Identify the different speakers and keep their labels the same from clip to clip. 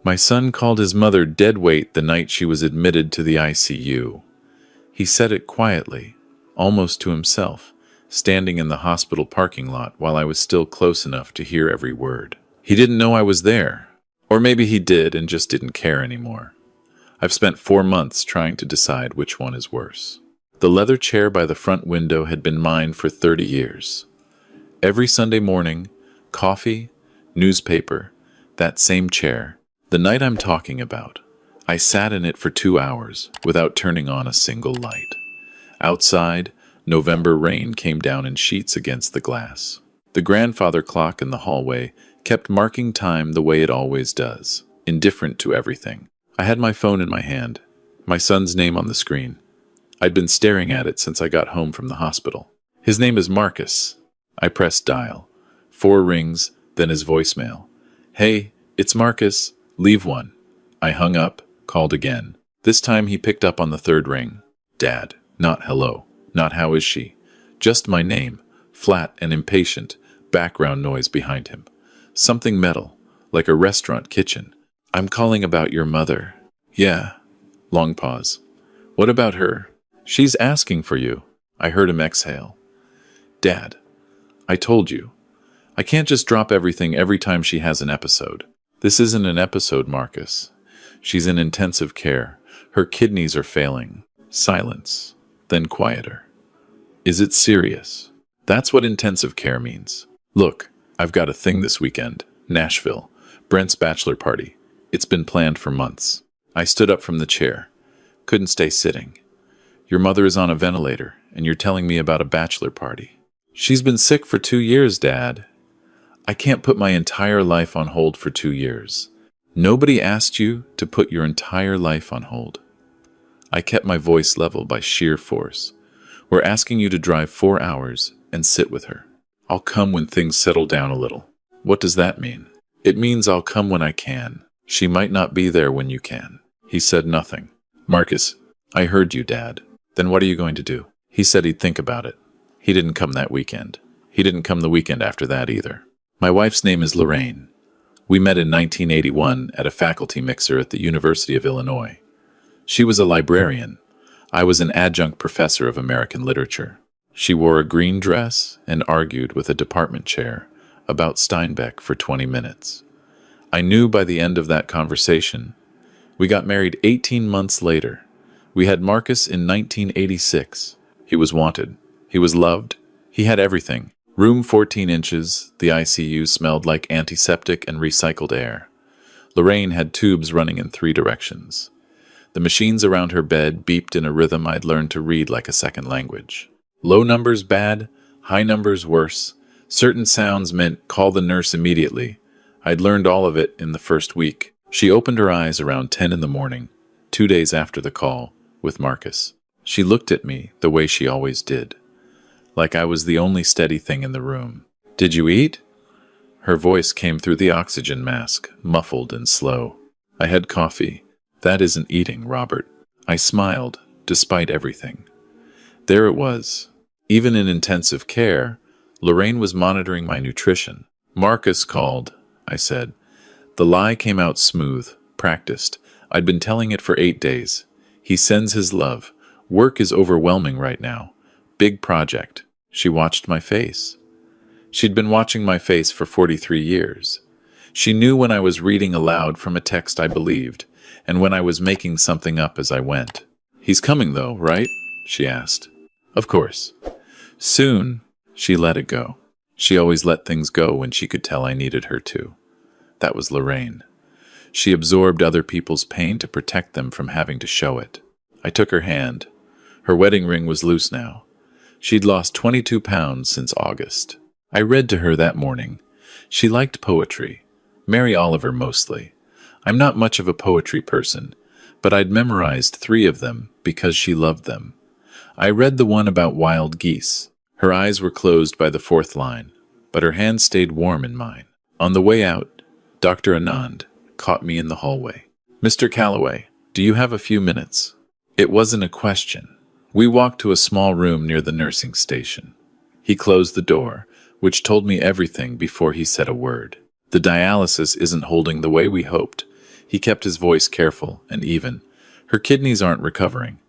Speaker 1: My son called his mother dead weight the night she was admitted to the ICU. He said it quietly, almost to himself, standing in the hospital parking lot while I was still close enough to hear every word. He didn't know I was there. Or maybe he did and just didn't care anymore. I've spent 4 months trying to decide which one is worse. The leather chair by the front window had been mine for 30 years. Every Sunday morning, coffee, newspaper, that same chair. The night I'm talking about, I sat in it for 2 hours without turning on a single light. Outside, November rain came down in sheets against the glass. The grandfather clock in the hallway kept marking time the way it always does, indifferent to everything. I had my phone in my hand, my son's name on the screen. I'd been staring at it since I got home from the hospital. His name is Marcus. I pressed dial. 4 rings, then his voicemail. "Hey, it's Marcus. Leave one." I hung up, called again. This time he picked up on the 3rd ring. Dad, not hello, not how is she. Just my name, flat and impatient, background noise behind him. Something metal, like a restaurant kitchen. "I'm calling about your mother." "Yeah." Long pause. "What about her?" "She's asking for you." I heard him exhale. "Dad, I told you. I can't just drop everything every time she has an episode." "This isn't an episode, Marcus. She's in intensive care. Her kidneys are failing." Silence, then quieter. "Is it serious?" "That's what intensive care means. Look, I've got a thing this weekend. Nashville. Brent's bachelor party. It's been planned for months." I stood up from the chair. Couldn't stay sitting. "Your mother is on a ventilator, and you're telling me about a bachelor party." "She's been sick for 2 years, Dad." "I can't put my entire life on hold for 2 years. Nobody asked you to put your entire life on hold." I kept my voice level by sheer force. "We're asking you to drive 4 hours and sit with her." "I'll come when things settle down a little." "What does that mean?" "It means I'll come when I can. She might not be there when you can." He said nothing. "Marcus, I heard you, Dad." "Then what are you going to do?" He said he'd think about it. He didn't come that weekend. He didn't come the weekend after that either. My wife's name is Lorraine. We met in 1981 at a faculty mixer at the University of Illinois. She was a librarian. I was an adjunct professor of American literature. She wore a green dress and argued with a department chair about Steinbeck for 20 minutes. I knew by the end of that conversation. We got married 18 months later. We had Marcus in 1986. He was wanted. He was loved. He had everything. Room 14 inches, the ICU smelled like antiseptic and recycled air. Lorraine had tubes running in 3 directions. The machines around her bed beeped in a rhythm I'd learned to read like a second language. Low numbers bad, high numbers worse. Certain sounds meant call the nurse immediately. I'd learned all of it in the first week. She opened her eyes around 10 in the morning, 2 days after the call, with Marcus. She looked at me the way she always did, like I was the only steady thing in the room. "Did you eat?" Her voice came through the oxygen mask, muffled and slow. "I had coffee." "That isn't eating, Robert." I smiled, despite everything. There it was. Even in intensive care, Lorraine was monitoring my nutrition. "Marcus called," I said. The lie came out smooth, practiced. I'd been telling it for 8 days. "He sends his love. Work is overwhelming right now. Big project." She watched my face. She'd been watching my face for 43 years. She knew when I was reading aloud from a text I believed, and when I was making something up as I went. "He's coming though, right?" she asked. "Of course." Soon, she let it go. She always let things go when she could tell I needed her to. That was Lorraine. She absorbed other people's pain to protect them from having to show it. I took her hand. Her wedding ring was loose now. She'd lost 22 pounds since August. I read to her that morning. She liked poetry. Mary Oliver mostly. I'm not much of a poetry person, but I'd memorized 3 of them because she loved them. I read the one about wild geese. Her eyes were closed by the 4th line, but her hand stayed warm in mine. On the way out, Dr. Anand caught me in the hallway. "Mr. Calloway, do you have a few minutes?" It wasn't a question. We walked to a small room near the nursing station. He closed the door, which told me everything before he said a word. "The dialysis isn't holding the way we hoped. He kept his voice careful and even. Her kidneys aren't recovering.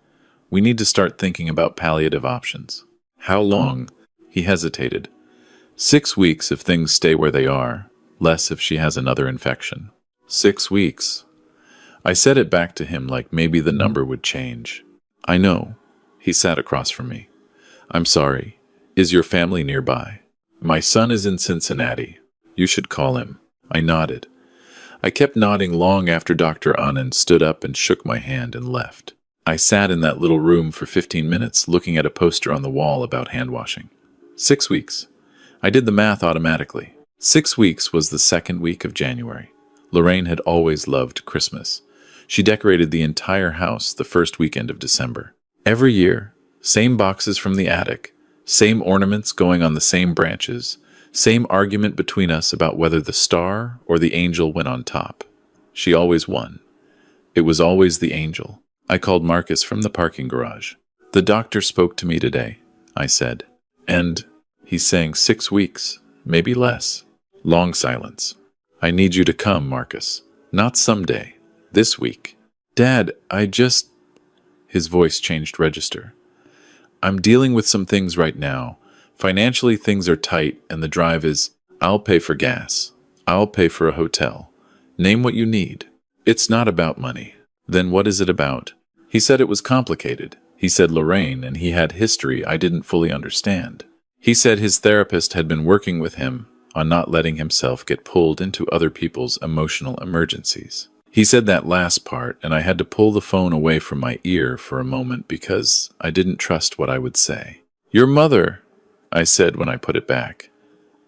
Speaker 1: We need to start thinking about palliative options. How long? He hesitated. 6 weeks if things stay where they are, less if she has another infection. 6 weeks. I said it back to him like maybe the number would change. I know. He sat across from me. I'm sorry. Is your family nearby? My son is in Cincinnati. You should call him. I nodded. I kept nodding long after Dr. Anand stood up and shook my hand and left. I sat in that little room for 15 minutes looking at a poster on the wall about hand washing. 6 weeks. I did the math automatically. 6 weeks was the second week of January. Lorraine had always loved Christmas. She decorated the entire house the first weekend of December. Every year, same boxes from the attic, same ornaments going on the same branches, same argument between us about whether the star or the angel went on top. She always won. It was always the angel. I called Marcus from the parking garage. The doctor spoke to me today, I said. And he's saying 6 weeks, maybe less. Long silence. I need you to come, Marcus. Not someday. This week. Dad, His voice changed register. I'm dealing with some things right now. Financially, things are tight, and the drive is, I'll pay for gas. I'll pay for a hotel. Name what you need. It's not about money. Then what is it about? He said it was complicated. He said Lorraine, and he had history I didn't fully understand. He said his therapist had been working with him on not letting himself get pulled into other people's emotional emergencies. He said that last part, and I had to pull the phone away from my ear for a moment because I didn't trust what I would say. Your mother, I said when I put it back,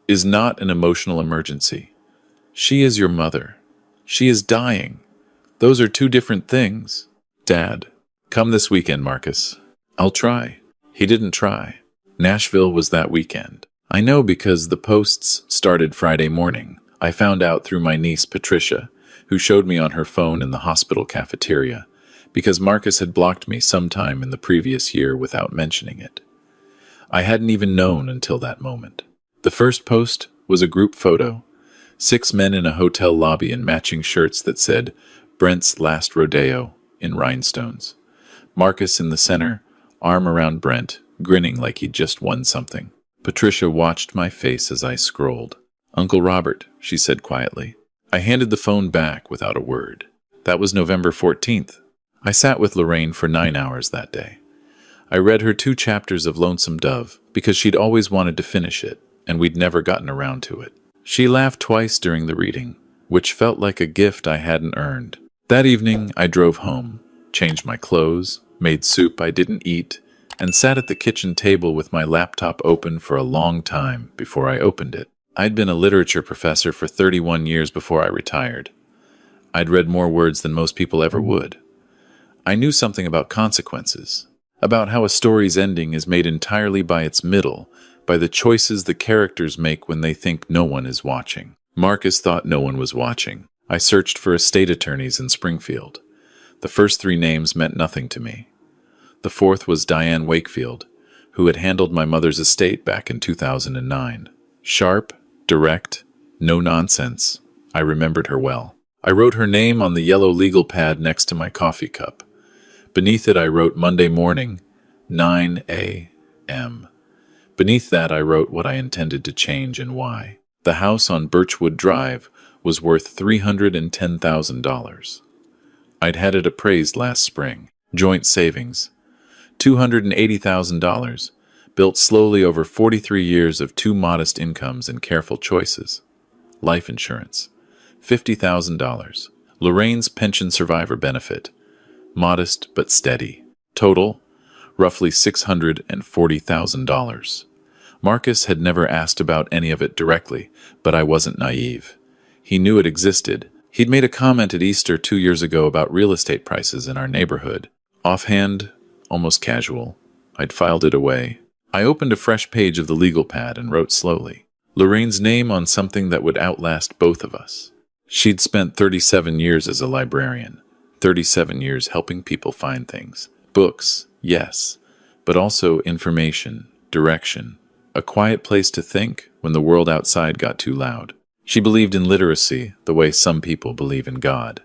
Speaker 1: is not an emotional emergency. She is your mother. She is dying. Those are two different things. Dad, come this weekend, Marcus. I'll try. He didn't try. Nashville was that weekend. I know because the posts started Friday morning. I found out through my niece Patricia, who showed me on her phone in the hospital cafeteria, because Marcus had blocked me sometime in the previous year without mentioning it. I hadn't even known until that moment. The first post was a group photo, 6 men in a hotel lobby in matching shirts that said, Brent's Last Rodeo, in rhinestones. Marcus in the center, arm around Brent, grinning like he'd just won something. Patricia watched my face as I scrolled. Uncle Robert, she said quietly. I handed the phone back without a word. That was November 14th. I sat with Lorraine for 9 hours that day. I read her 2 chapters of Lonesome Dove because she'd always wanted to finish it, and we'd never gotten around to it. She laughed twice during the reading, which felt like a gift I hadn't earned. That evening, I drove home, changed my clothes, made soup I didn't eat, and sat at the kitchen table with my laptop open for a long time before I opened it. I'd been a literature professor for 31 years before I retired. I'd read more words than most people ever would. I knew something about consequences, about how a story's ending is made entirely by its middle, by the choices the characters make when they think no one is watching. Marcus thought no one was watching. I searched for estate attorneys in Springfield. The first 3 names meant nothing to me. The fourth was Diane Wakefield, who had handled my mother's estate back in 2009. Sharp, direct, no nonsense. I remembered her well. I wrote her name on the yellow legal pad next to my coffee cup. Beneath it I wrote Monday morning, 9 a.m. Beneath that I wrote what I intended to change and why. The house on Birchwood Drive was worth $310,000. I'd had it appraised last spring. Joint savings. $280,000. Built slowly over 43 years of 2 modest incomes and careful choices. Life insurance. $50,000. Lorraine's pension survivor benefit. Modest but steady. Total, roughly $640,000. Marcus had never asked about any of it directly, but I wasn't naive. He knew it existed. He'd made a comment at Easter 2 years ago about real estate prices in our neighborhood. Offhand, almost casual, I'd filed it away. I opened a fresh page of the legal pad and wrote slowly. Lorraine's name on something that would outlast both of us. She'd spent 37 years as a librarian, 37 years helping people find things. Books, yes, but also information, direction, a quiet place to think when the world outside got too loud. She believed in literacy the way some people believe in God.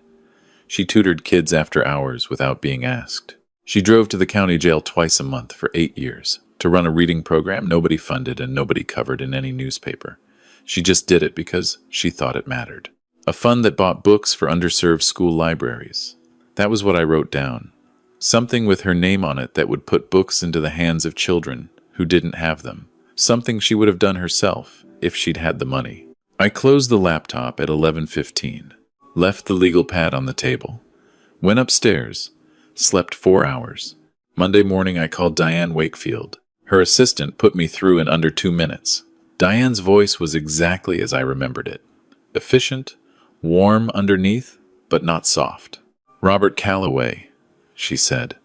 Speaker 1: She tutored kids after hours without being asked. She drove to the county jail twice a month for 8 years to run a reading program nobody funded and nobody covered in any newspaper. She just did it because she thought it mattered. A fund that bought books for underserved school libraries. That was what I wrote down. Something with her name on it that would put books into the hands of children who didn't have them. Something she would have done herself if she'd had the money. I closed the laptop at 11:15, left the legal pad on the table, went upstairs, slept 4 hours. Monday morning I called Diane Wakefield. Her assistant put me through in under 2 minutes. Diane's voice was exactly as I remembered it. Efficient, warm underneath, but not soft. "Robert Calloway," she said.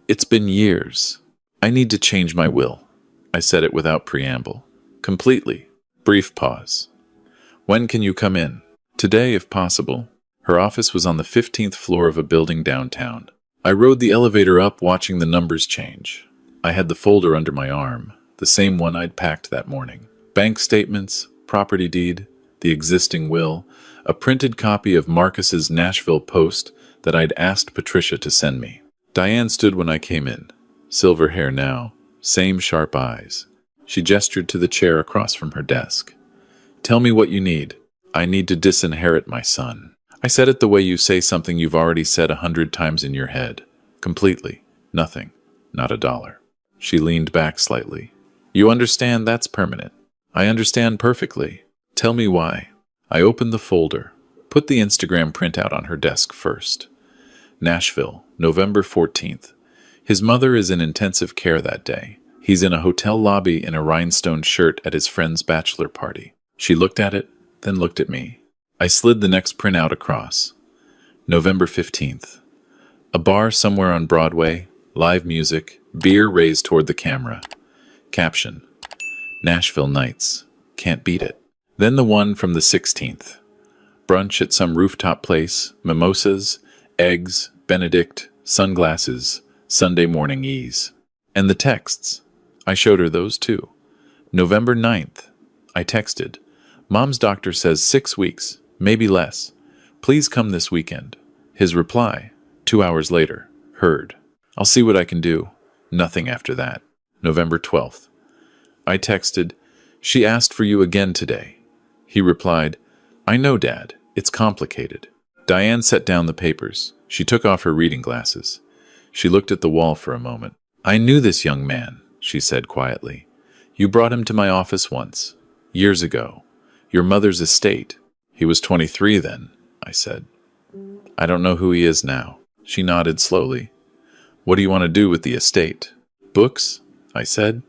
Speaker 1: "It's been years. I need to change my will." I said it without preamble. Completely. Brief pause. "When can you come in?" "Today, if possible." Her office was on the 15th floor of a building downtown. I rode the elevator up, watching the numbers change. I had the folder under my arm, the same one I'd packed that morning. Bank statements, property deed, the existing will, a printed copy of Marcus's Nashville Post that I'd asked Patricia to send me. Diane stood when I came in. Silver hair now, same sharp eyes. She gestured to the chair across from her desk. "Tell me what you need." "I need to disinherit my son." I said it the way you say something you've already said 100 times in your head. Completely. Nothing. Not a dollar. She leaned back slightly. "You understand that's permanent." "I understand perfectly. Tell me why." I opened the folder, put the Instagram printout on her desk first. Nashville, November 14th. His mother is in intensive care that day. He's in a hotel lobby in a rhinestone shirt at his friend's bachelor party. She looked at it, then looked at me. I slid the next printout across. November 15th. A bar somewhere on Broadway, live music, beer raised toward the camera. Caption: Nashville Nights. Can't beat it. Then the one from the 16th. Brunch at some rooftop place, mimosas, eggs, Benedict, sunglasses, Sunday morning ease. And the texts. I showed her those too. November 9th. I texted, "Mom's doctor says 6 weeks, maybe less. Please come this weekend." His reply, 2 hours later, heard. "I'll see what I can do." Nothing after that. November 12th. I texted, "She asked for you again today." He replied, "I know, Dad. It's complicated." Diane set down the papers. She took off her reading glasses. She looked at the wall for a moment. "I knew this young man," she said quietly. "You brought him to my office once, years ago. Your mother's estate." "He was 23 then," I said. "I don't know who he is now." She nodded slowly. "What do you want to do with the estate?" "Books," I said.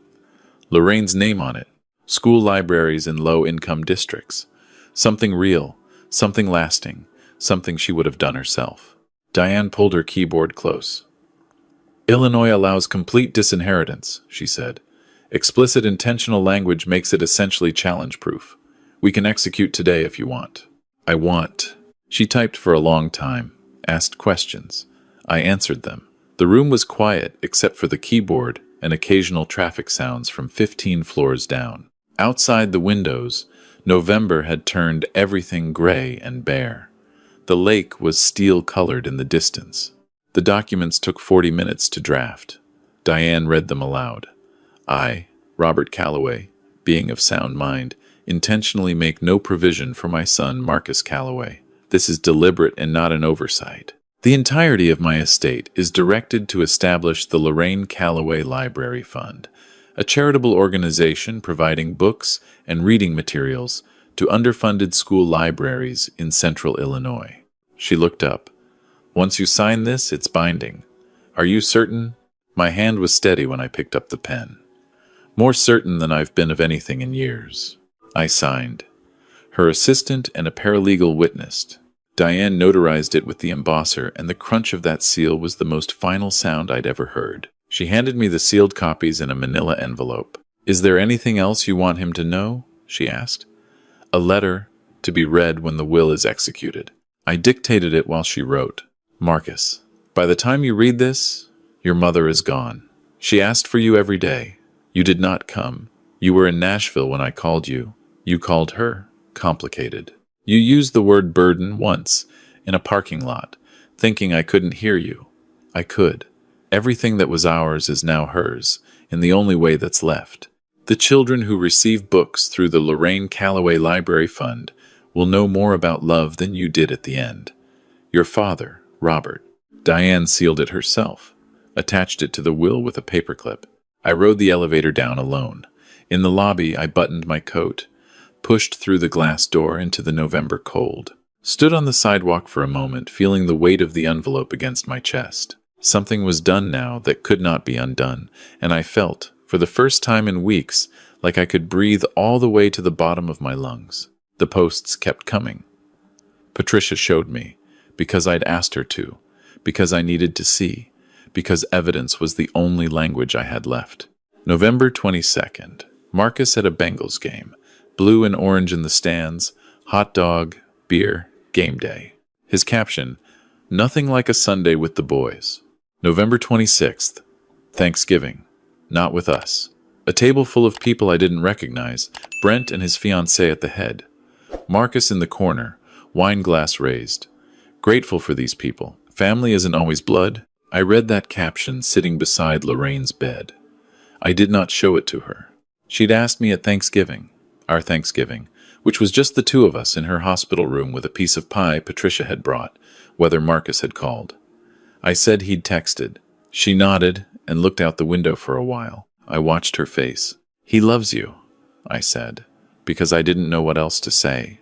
Speaker 1: "Lorraine's name on it. School libraries in low-income districts. Something real, something lasting, something she would have done herself." Diane pulled her keyboard close. "Illinois allows complete disinheritance," she said. "Explicit intentional language makes it essentially challenge-proof. We can execute today if you want." "I want." She typed for a long time, asked questions. I answered them. The room was quiet except for the keyboard and occasional traffic sounds from 15 floors down. Outside the windows, November had turned everything gray and bare. The lake was steel-colored in the distance. The documents took 40 minutes to draft. Diane read them aloud. "I, Robert Calloway, being of sound mind, intentionally make no provision for my son Marcus Calloway. This is deliberate and not an oversight. The entirety of my estate is directed to establish the Lorraine Calloway Library Fund, a charitable organization providing books and reading materials to underfunded school libraries in central Illinois." She looked up. "Once you sign this, it's binding. Are you certain?" My hand was steady when I picked up the pen. "More certain than I've been of anything in years." I signed. Her assistant and a paralegal witnessed. Diane notarized it with the embosser, and the crunch of that seal was the most final sound I'd ever heard. She handed me the sealed copies in a manila envelope. "Is there anything else you want him to know?" she asked. "A letter to be read when the will is executed." I dictated it while she wrote. "Marcus, by the time you read this, your mother is gone. She asked for you every day. You did not come. You were in Nashville when I called you. You called her complicated. You used the word burden once in a parking lot, thinking I couldn't hear you. I could. Everything that was ours is now hers, in the only way that's left. The children who receive books through the Lorraine Calloway Library Fund will know more about love than you did at the end. Your father, Robert. Diane sealed it herself, attached it to the will with a paperclip. I rode the elevator down alone. In the lobby, I buttoned my coat, pushed through the glass door into the November cold, stood on the sidewalk for a moment, feeling the weight of the envelope against my chest. Something was done now that could not be undone, and I felt, for the first time in weeks, like I could breathe all the way to the bottom of my lungs. The posts kept coming. Patricia showed me, because I'd asked her to, because I needed to see, because evidence was the only language I had left. November 22nd. Marcus at a Bengals game. Blue and orange in the stands, hot dog, beer, game day. His caption, "Nothing like a Sunday with the boys." November 26th. Thanksgiving. Not with us. A table full of people I didn't recognize, Brent and his fiancée at the head. Marcus in the corner, wine glass raised. Grateful for these people. Family isn't always blood. I read that caption sitting beside Lorraine's bed. I did not show it to her. She'd asked me at Thanksgiving, our Thanksgiving, which was just the two of us in her hospital room with a piece of pie Patricia had brought, whether Marcus had called. I said he'd texted. She nodded and looked out the window for a while. I watched her face. "He loves you," I said, because I didn't know what else to say.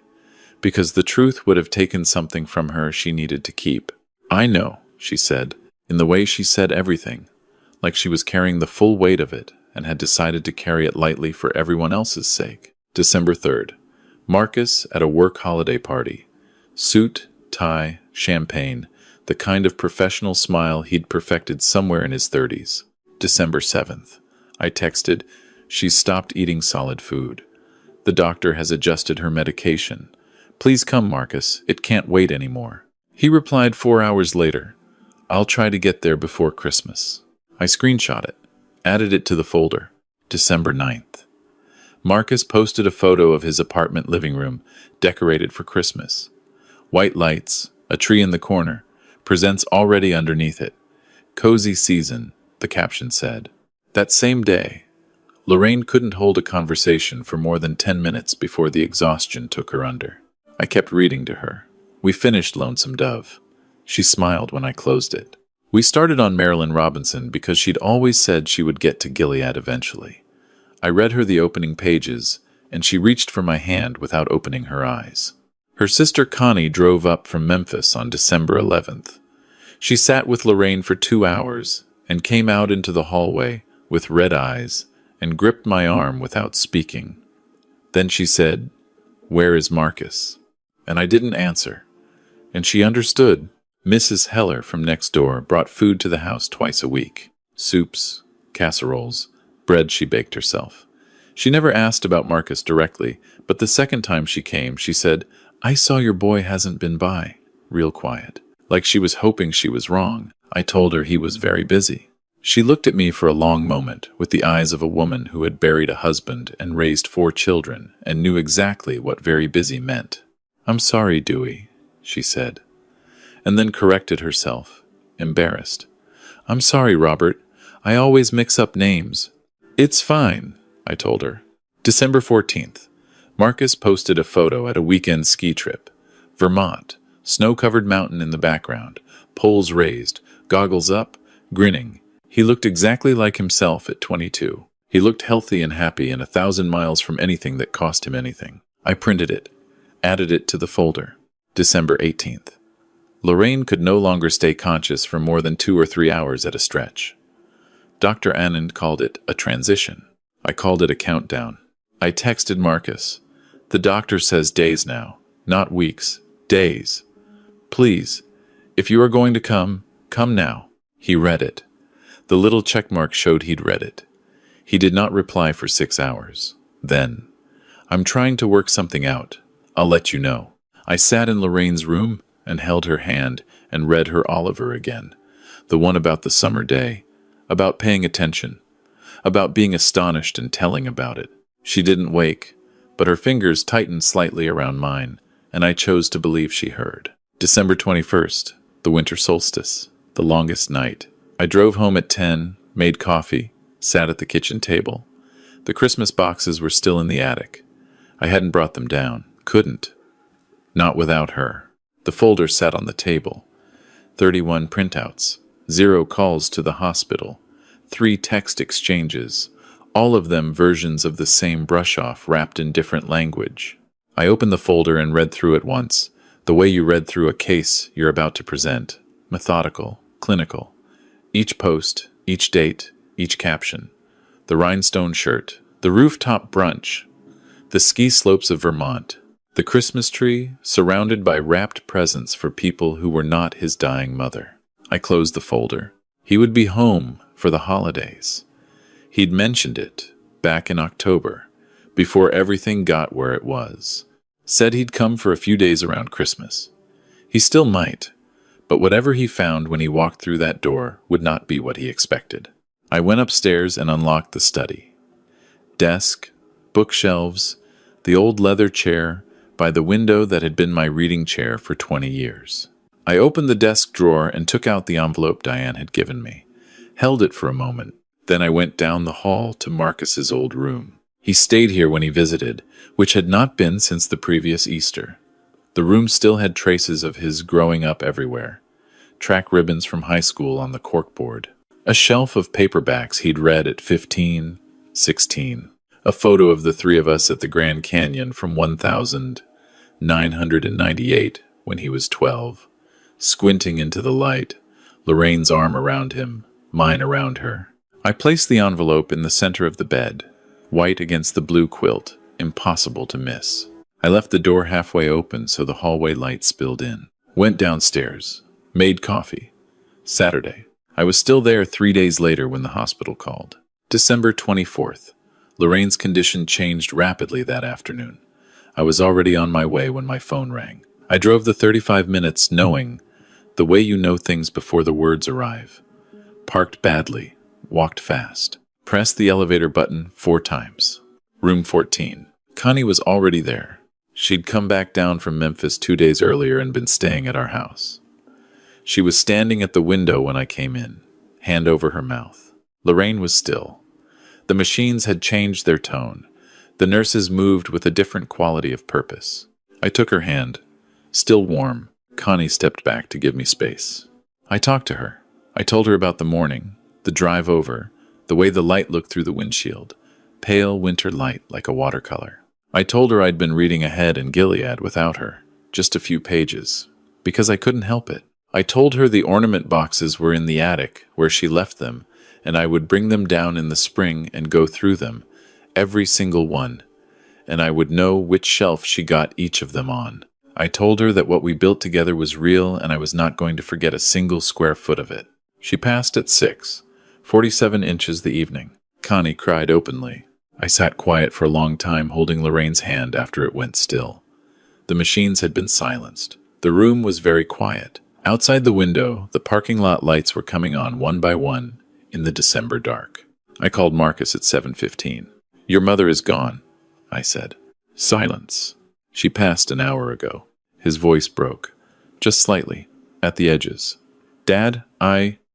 Speaker 1: Because the truth would have taken something from her she needed to keep. "I know," she said, in the way she said everything, like she was carrying the full weight of it and had decided to carry it lightly for everyone else's sake. December 3rd. Marcus at a work holiday party. Suit, tie, champagne, the kind of professional smile he'd perfected somewhere in his 30s. December 7th. I texted, "She's stopped eating solid food. The doctor has adjusted her medication. Please come, Marcus. It can't wait anymore." He replied 4 hours later, "I'll try to get there before Christmas." I screenshot it, added it to the folder. December 9th. Marcus posted a photo of his apartment living room, decorated for Christmas. White lights, a tree in the corner, presents already underneath it. "Cozy season," the caption said. That same day, Lorraine couldn't hold a conversation for more than 10 minutes before the exhaustion took her under. I kept reading to her. We finished Lonesome Dove. She smiled when I closed it. We started on Marilyn Robinson because she'd always said she would get to Gilead eventually. I read her the opening pages, and she reached for my hand without opening her eyes. Her sister Connie drove up from Memphis on December 11th. She sat with Lorraine for 2 hours and came out into the hallway with red eyes and gripped my arm without speaking. Then she said, "Where is Marcus?" And I didn't answer. And she understood. Mrs. Heller from next door brought food to the house twice a week. Soups, casseroles, bread she baked herself. She never asked about Marcus directly, but the second time she came, she said, "I saw your boy hasn't been by," real quiet. Like she was hoping she was wrong. I told her he was very busy. She looked at me for a long moment, with the eyes of a woman who had buried a husband and raised 4 children and knew exactly what very busy meant. "I'm sorry, Dewey," she said, and then corrected herself, embarrassed. "I'm sorry, Robert. I always mix up names." "It's fine," I told her. December 14th. Marcus posted a photo at a weekend ski trip. Vermont, snow-covered mountain in the background, poles raised, goggles up, grinning. He looked exactly like himself at 22. He looked healthy and happy and 1,000 miles from anything that cost him anything. I printed it, added it to the folder. December 18th. Lorraine could no longer stay conscious for more than 2 or 3 hours at a stretch. Dr. Anand called it a transition. I called it a countdown. I texted Marcus. "The doctor says days now, not weeks, days. Please, if you are going to come now." He read it. The little checkmark showed he'd read it. He did not reply for 6 hours. Then, "I'm trying to work something out. I'll let you know." I sat in Lorraine's room and held her hand and read her Oliver again. The one about the summer day, about paying attention, about being astonished and telling about it. She didn't wake, but her fingers tightened slightly around mine, and I chose to believe she heard. December 21st. The The winter solstice, the longest night. I drove home at 10, made coffee, sat at the kitchen table. The Christmas boxes were still in the attic. I hadn't brought them down. Couldn't. Not without her. The folder sat on the table. 31 printouts. 0 calls to the hospital. 3 text exchanges. All of them versions of the same brush-off wrapped in different language. I opened the folder and read through it once, the way you read through a case you're about to present. Methodical, clinical. Each post, each date, each caption. The rhinestone shirt, the rooftop brunch, the ski slopes of Vermont, the Christmas tree surrounded by wrapped presents for people who were not his dying mother. I closed the folder. He would be home for the holidays. He'd mentioned it back in October, before everything got where it was. Said he'd come for a few days around Christmas. He still might, but whatever he found when he walked through that door would not be what he expected. I went upstairs and unlocked the study. Desk, bookshelves, the old leather chair by the window that had been my reading chair for 20 years. I opened the desk drawer and took out the envelope Diane had given me, held it for a moment. Then I went down the hall to Marcus's old room. He stayed here when he visited, which had not been since the previous Easter. The room still had traces of his growing up everywhere. Track ribbons from high school on the corkboard. A shelf of paperbacks he'd read at 15, 16. A photo of the 3 of us at the Grand Canyon from 1998 when he was 12. Squinting into the light, Lorraine's arm around him, mine around her. I placed the envelope in the center of the bed, white against the blue quilt, impossible to miss. I left the door halfway open so the hallway light spilled in. Went downstairs, made coffee. Saturday. I was still there 3 days later when the hospital called. December 24th. Lorraine's condition changed rapidly that afternoon. I was already on my way when my phone rang. I drove the 35 minutes knowing the way you know things before the words arrive. Parked badly, walked fast. Pressed the elevator button 4 times. Room 14. Connie was already there. She'd come back down from Memphis 2 days earlier and been staying at our house. She was standing at the window when I came in, hand over her mouth. Lorraine was still. The machines had changed their tone. The nurses moved with a different quality of purpose. I took her hand. Still warm, Connie stepped back to give me space. I talked to her. I told her about the morning, the drive over, the way the light looked through the windshield. Pale winter light like a watercolor. I told her I'd been reading ahead in Gilead without her, just a few pages, because I couldn't help it. I told her the ornament boxes were in the attic where she left them, and I would bring them down in the spring and go through them, every single one, and I would know which shelf she got each of them on. I told her that what we built together was real and I was not going to forget a single square foot of it. She passed at 6, 47 inches the evening. Connie cried openly. I sat quiet for a long time holding Lorraine's hand after it went still. The machines had been silenced. The room was very quiet. Outside the window, the parking lot lights were coming on one by one in the December dark. I called Marcus at 7:15. Your mother is gone, I said. Silence. She passed an hour ago. His voice broke, just slightly, at the edges. Dad,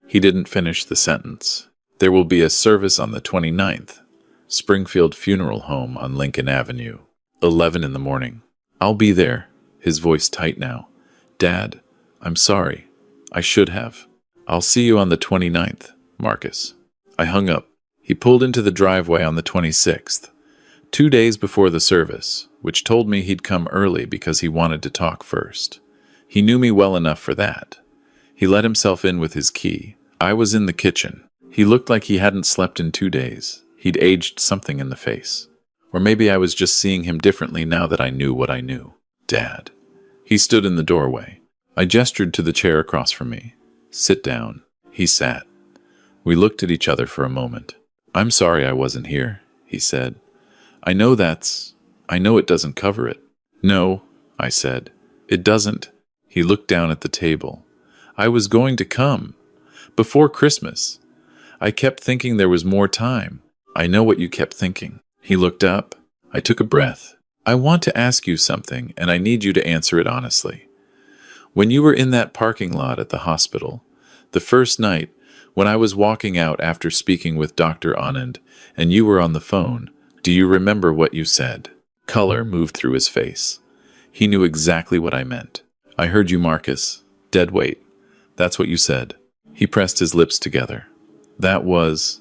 Speaker 1: He didn't finish the sentence. There will be a service on the 29th. Springfield Funeral Home on Lincoln Avenue. 11 in the morning. I'll be there. His voice tight now. Dad, I'm sorry. I should have. I'll see you on the 29th, Marcus. I hung up. He pulled into the driveway on the 26th, 2 days before the service, which told me he'd come early because he wanted to talk first. He knew me well enough for that. He let himself in with his key. I was in the kitchen. He looked like he hadn't slept in 2 days. He'd aged something in the face. Or maybe I was just seeing him differently now that I knew what I knew. Dad. He stood in the doorway. I gestured to the chair across from me. Sit down. He sat. We looked at each other for a moment. I'm sorry I wasn't here, he said. I know it doesn't cover it. No, I said. It doesn't. He looked down at the table. I was going to come. Before Christmas. I kept thinking there was more time. I know what you kept thinking. He looked up. I took a breath. I want to ask you something, and I need you to answer it honestly. When you were in that parking lot at the hospital, the first night, when I was walking out after speaking with Dr. Anand and you were on the phone, do you remember what you said? Color moved through his face. He knew exactly what I meant. I heard you, Marcus. Dead weight. That's what you said. He pressed his lips together. I was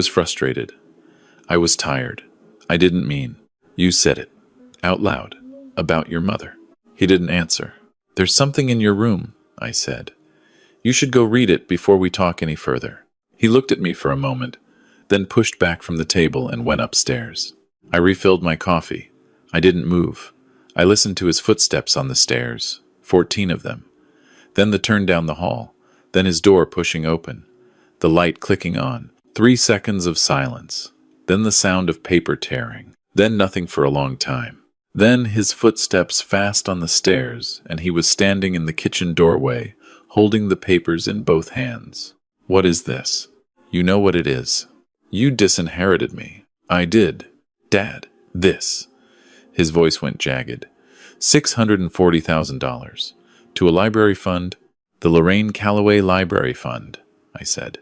Speaker 1: frustrated. I was tired. I didn't mean. You said it. Out loud. About your mother. He didn't answer. There's something in your room, I said. You should go read it before we talk any further. He looked at me for a moment, then pushed back from the table and went upstairs. I refilled my coffee. I didn't move. I listened to his footsteps on the stairs, 14 of them. Then the turn down the hall, then his door pushing open, the light clicking on. 3 seconds of silence, then the sound of paper tearing, then nothing for a long time. Then his footsteps fast on the stairs, and he was standing in the kitchen doorway, holding the papers in both hands. What is this? You know what it is. You disinherited me. I did. Dad, this. His voice went jagged. $640,000. To a library fund, the Lorraine Calloway Library Fund, I said.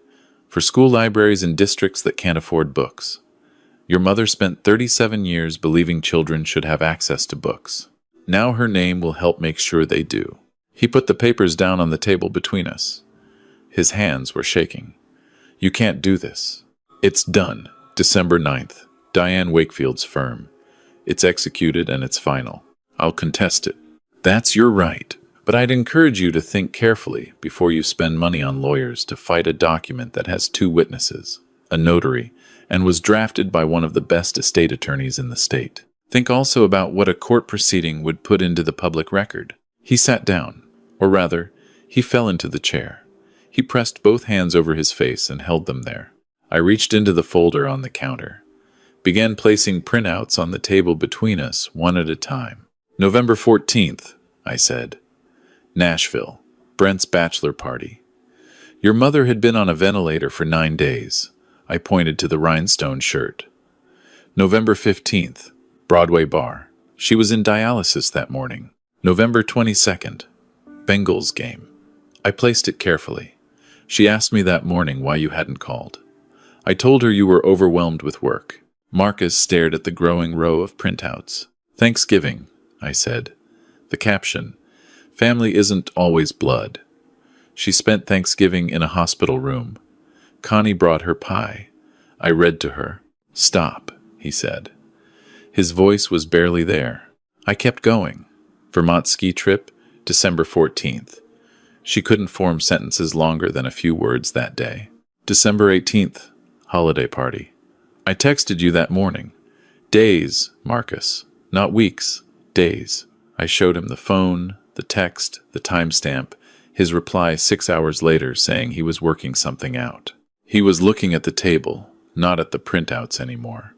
Speaker 1: For school libraries in districts that can't afford books. Your mother spent 37 years believing children should have access to books. Now her name will help make sure they do. He put the papers down on the table between us. His hands were shaking. You can't do this. It's done. December 9th. Diane Wakefield's firm. It's executed and it's final. I'll contest it. That's your right. But I'd encourage you to think carefully before you spend money on lawyers to fight a document that has 2 witnesses, a notary, and was drafted by one of the best estate attorneys in the state. Think also about what a court proceeding would put into the public record. He sat down, or rather, he fell into the chair. He pressed both hands over his face and held them there. I reached into the folder on the counter, began placing printouts on the table between us, one at a time. November 14th, I said. Nashville, Brent's bachelor party. Your mother had been on a ventilator for 9 days. I pointed to the rhinestone shirt. November 15th, Broadway bar. She was in dialysis that morning. November 22nd, Bengals game. I placed it carefully. She asked me that morning why you hadn't called. I told her you were overwhelmed with work. Marcus stared at the growing row of printouts. Thanksgiving, I said. The caption, family isn't always blood. She spent Thanksgiving in a hospital room. Connie brought her pie. I read to her. Stop, he said. His voice was barely there. I kept going. Vermont ski trip, December 14th. She couldn't form sentences longer than a few words that day. December 18th, holiday party. I texted you that morning. Days, Marcus. Not weeks, days. I showed him the phone, the text, the timestamp, his reply 6 hours later saying he was working something out. He was looking at the table, not at the printouts anymore.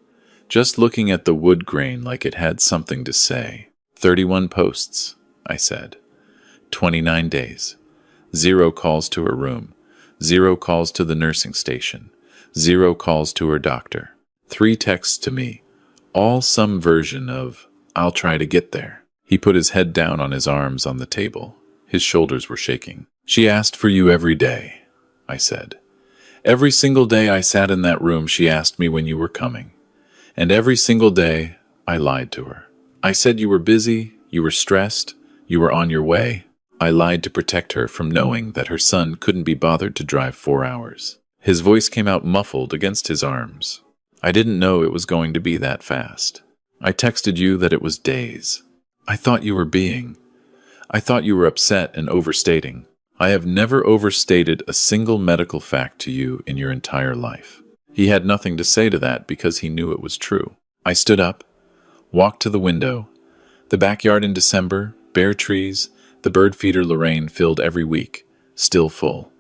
Speaker 1: Just looking at the wood grain like it had something to say. 31 posts, I said. 29 days. 0 calls to her room. 0 calls to the nursing station. 0 calls to her doctor. 3 texts to me. All some version of, I'll try to get there. He put his head down on his arms on the table. His shoulders were shaking. She asked for you every day, I said. Every single day I sat in that room, she asked me when you were coming. And every single day, I lied to her. I said you were busy, you were stressed, you were on your way. I lied to protect her from knowing that her son couldn't be bothered to drive 4 hours. His voice came out muffled against his arms. I didn't know it was going to be that fast. I texted you that it was days. I thought you were upset and overstating. I have never overstated a single medical fact to you in your entire life. He had nothing to say to that because he knew it was true. I stood up, walked to the window. The backyard in December, bare trees, the bird feeder Lorraine filled every week, still full.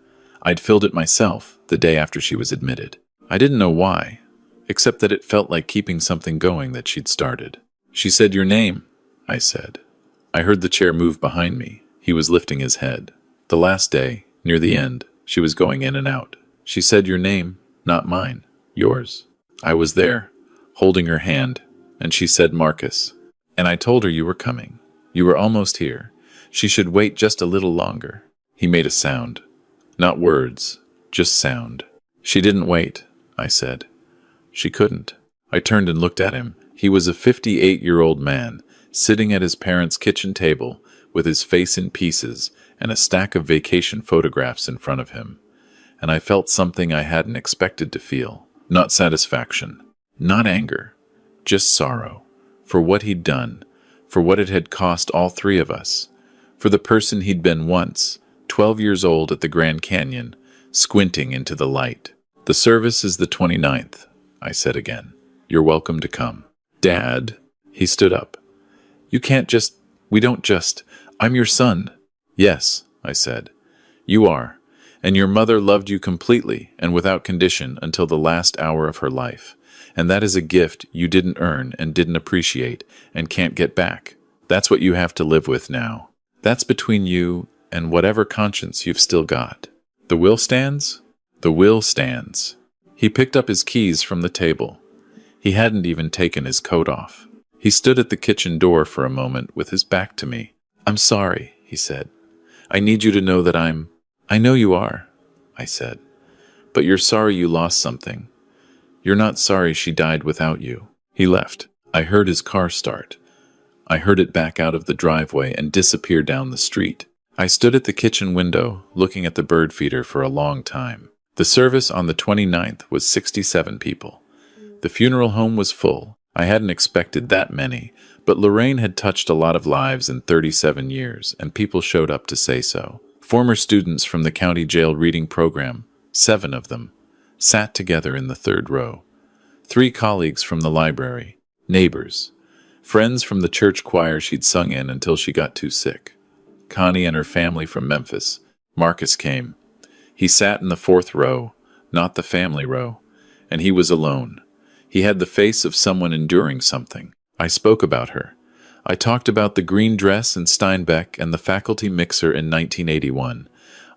Speaker 1: I'd filled it myself the day after she was admitted. I didn't know why, except that it felt like keeping something going that she'd started. She said your name, I said. I heard the chair move behind me. He was lifting his head. The last day, near the end, she was going in and out. She said your name, not mine, yours. I was there, holding her hand, and she said Marcus. And I told her you were coming. You were almost here. She should wait just a little longer. He made a sound. Not words, just sound. She didn't wait, I said. She couldn't. I turned and looked at him. He was a 58-year-old man, sitting at his parents' kitchen table with his face in pieces and a stack of vacation photographs in front of him. And I felt something I hadn't expected to feel. Not satisfaction, not anger, just sorrow. For what he'd done, for what it had cost all three of us, for the person he'd been once, 12 years old at the Grand Canyon, squinting into the light. The service is the 29th, I said again. You're welcome to come. Dad, he stood up. We don't just, I'm your son. Yes, I said. You are, and your mother loved you completely and without condition until the last hour of her life. And that is a gift you didn't earn and didn't appreciate and can't get back. That's what you have to live with now. That's between you and whatever conscience you've still got. The will stands? The will stands. He picked up his keys from the table. He hadn't even taken his coat off. He stood at the kitchen door for a moment with his back to me. I'm sorry, he said. I need you to know that I know you are, I said. But you're sorry you lost something. You're not sorry she died without you. He left. I heard his car start. I heard it back out of the driveway and disappear down the street. I stood at the kitchen window, looking at the bird feeder for a long time. The service on the 29th was 67 people. The funeral home was full. I hadn't expected that many, but Lorraine had touched a lot of lives in 37 years, and people showed up to say so. Former students from the county jail reading program, 7 of them, sat together in the third row. 3 colleagues from the library, neighbors, friends from the church choir she'd sung in until she got too sick. Connie and her family from Memphis. Marcus came. He sat in the 4th row, not the family row, and he was alone. He had the face of someone enduring something. I spoke about her. I talked about the green dress in Steinbeck and the faculty mixer in 1981.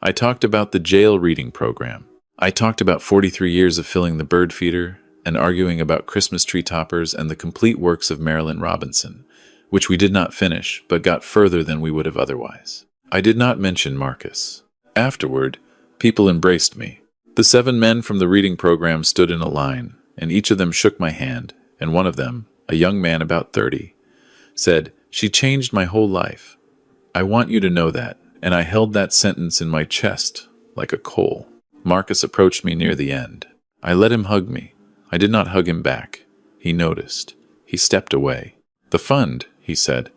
Speaker 1: I talked about the jail reading program. I talked about 43 years of filling the bird feeder and arguing about Christmas tree toppers and the complete works of Marilyn Robinson, which we did not finish, but got further than we would have otherwise. I did not mention Marcus. Afterward, people embraced me. The 7 men from the reading program stood in a line, and each of them shook my hand, and one of them, a young man about 30, said, "She changed my whole life. I want you to know that." And I held that sentence in my chest like a coal. Marcus approached me near the end. I let him hug me. I did not hug him back. He noticed. He stepped away. "The fund," he said.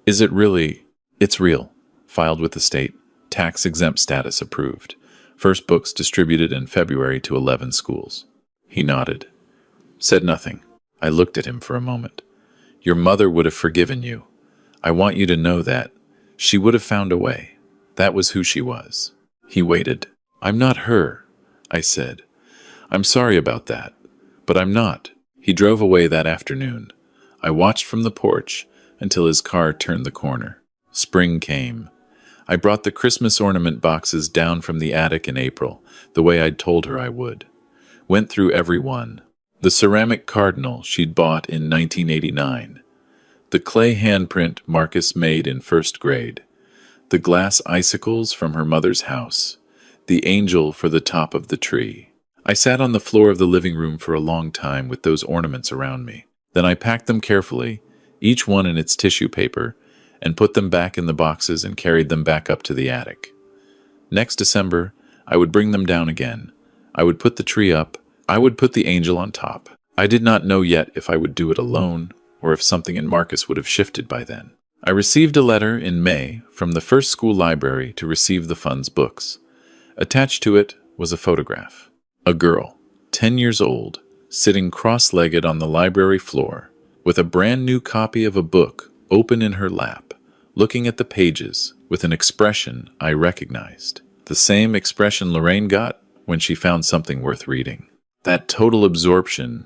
Speaker 1: "Is it really?" "It's real. Filed with the state. Tax-exempt status approved. First books distributed in February to 11 schools." He nodded. Said nothing. I looked at him for a moment. "Your mother would have forgiven you. I want you to know that. She would have found a way. That was who she was." He waited. "I'm not her," I said. "I'm sorry about that, but I'm not." He drove away that afternoon. I watched from the porch until his car turned the corner. Spring came. I brought the Christmas ornament boxes down from the attic in April, the way I'd told her I would. Went through every one. The ceramic cardinal she'd bought in 1989. The clay handprint Marcus made in 1st grade. The glass icicles from her mother's house. The angel for the top of the tree. I sat on the floor of the living room for a long time with those ornaments around me. Then I packed them carefully, each one in its tissue paper, and put them back in the boxes and carried them back up to the attic. Next December, I would bring them down again. I would put the tree up. I would put the angel on top. I did not know yet if I would do it alone, or if something in Marcus would have shifted by then. I received a letter in May from the first school library to receive the fund's books. Attached to it was a photograph. A girl, 10 years old, sitting cross-legged on the library floor, with a brand new copy of a book open in her lap, looking at the pages with an expression I recognized. The same expression Lorraine got when she found something worth reading. That total absorption,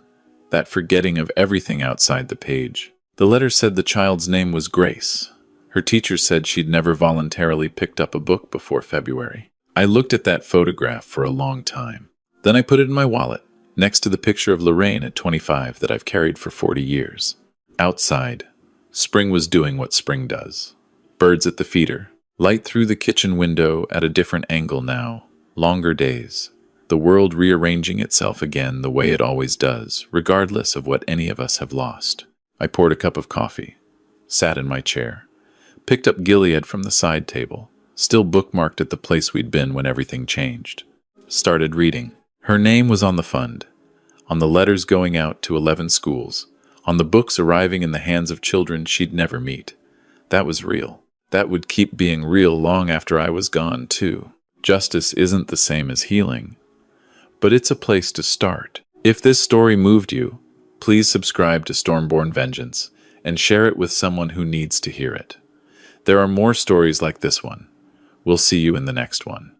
Speaker 1: that forgetting of everything outside the page. The letter said the child's name was Grace. Her teacher said she'd never voluntarily picked up a book before February. I looked at that photograph for a long time. Then I put it in my wallet, next to the picture of Lorraine at 25 that I've carried for 40 years. Outside, spring was doing what spring does. Birds at the feeder, Light through the kitchen window at a different angle now. Longer days. The world rearranging itself again the way it always does, regardless of what any of us have lost. I poured a cup of coffee, sat in my chair, picked up Gilead from the side table, still bookmarked at the place we'd been when everything changed. Started reading. Her name was on the fund, on the letters going out to 11 schools, on the books arriving in the hands of children she'd never meet. That was real. That would keep being real long after I was gone, too. Justice isn't the same as healing, but it's a place to start. If this story moved you, please subscribe to Stormborn Vengeance and share it with someone who needs to hear it. There are more stories like this one. We'll see you in the next one.